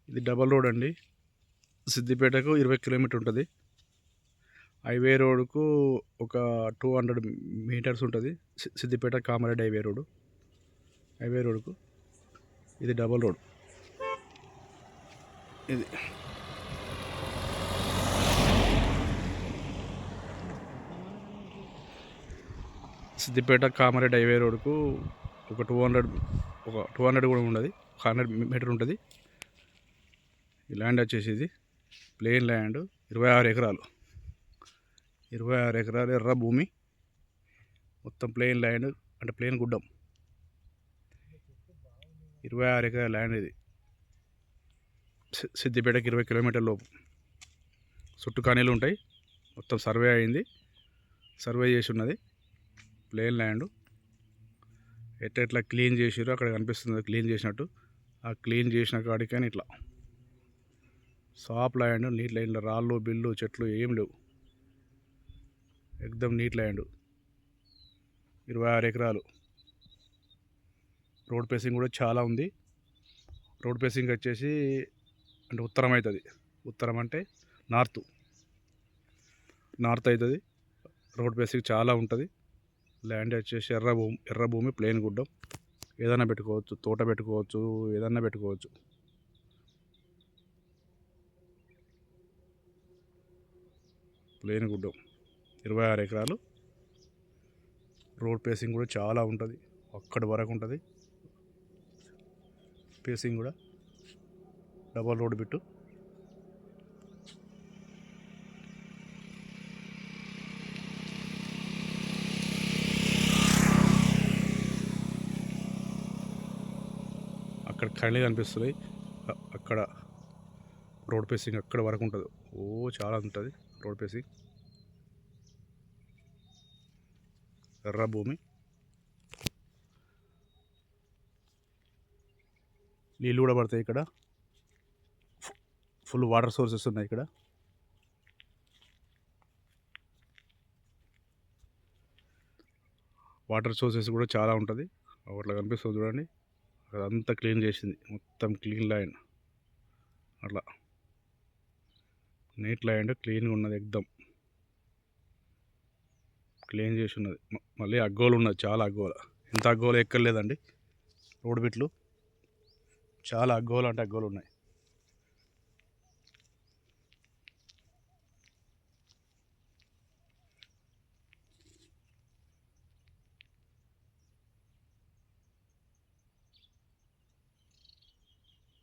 ఇది double road అండి. సిద్దిపేటకు 20 kilometre ఉంటుంది. హైవే రోడ్కు ఒక 200 మీటర్స్ ఉంటుంది. సిద్దిపేట కామారెడ్డి హైవే రోడ్కు ఇది డబల్ రోడ్. ఇది సిద్దిపేట కామారెడ్డి హైవే రోడ్కు ఒక 200 కూడా ఉండదు, 100 మీటర్ ఉంటుంది. ఈ ల్యాండ్ వచ్చేసి ఇది ప్లెయిన్ ల్యాండ్, 26 ఎకరాలు. 26 ఎకరాలు ఎర్ర భూమి, మొత్తం ప్లెయిన్ ల్యాండ్ అంటే ప్లెయిన్ గుడ్డం. 26 ఎకరాల ల్యాండ్ ఇది. సిద్దిపేటకి 20 కిలోమీటర్ల లోపు. చుట్టూ కానీలు ఉంటాయి. మొత్తం సర్వే అయింది, సర్వే చేసి ఉన్నది. ప్లెయిన్ ల్యాండ్ ఎట్లా క్లీన్ చేసిరో అక్కడ కనిపిస్తుంది, క్లీన్ చేసినట్టు. ఆ క్లీన్ చేసిన కాడికని ఇట్లా సాఫ్ ల్యాండ్, నీట్ ల్యాండ్, రాళ్ళు బిల్లు చెట్లు ఏం లేవు, ఎక్దమ్ నీట్ ల్యాండ్. 26 ఎకరాలు. రోడ్ పేసింగ్ కూడా చాలా ఉంది. రోడ్ పేసింగ్ వచ్చేసి అంటే ఉత్తరం అవుతుంది. ఉత్తరం అంటే నార్త్ అవుతుంది. రోడ్ పేసింగ్ చాలా ఉంటుంది. ల్యాండ్ వచ్చేసి ఎర్ర భూమి ప్లెయిన్ గుడ్డం. ఏదైనా పెట్టుకోవచ్చు, తోట పెట్టుకోవచ్చు, ఏదన్నా పెట్టుకోవచ్చు. ప్లెయిన్ గుడ్డం, 26 ఎకరాలు. రోడ్ పేసింగ్ కూడా చాలా ఉంటుంది, అక్కడి వరకు ఉంటుంది పేసింగ్ కూడా. Double road bit. అక్కడ కళ్ళు కనిపిస్తుంది, అక్కడ రోడ్ పేసింగ్ అక్కడ వరకు ఉంటుంది. చాలా ఉంటుంది రోడ్ పేసింగ్. ఎర్ర భూమి, నీళ్ళు కూడా పడతాయి ఇక్కడ. ఫుల్ వాటర్ సోర్సెస్ ఉన్నాయి ఇక్కడ. వాటర్ సోర్సెస్ కూడా చాలా ఉంటుంది. అట్లా కనిపిస్తుంది చూడండి, అదంతా క్లీన్ చేసింది, మొత్తం క్లీన్ ల్యాండ్. అట్లా నీట్ ల్యాండ్, క్లీన్గా ఉన్నది, ఎక్దమ్ క్లీన్ చేసి ఉన్నది. మళ్ళీ అగ్గోలు ఉన్నది, చాలా అగ్గోల. ఇంత అగ్గోలు ఎక్కర్లేదండి రోడ్ బిట్లు. చాలా అగ్గోలు అంటే అగ్గోలు ఉన్నాయి.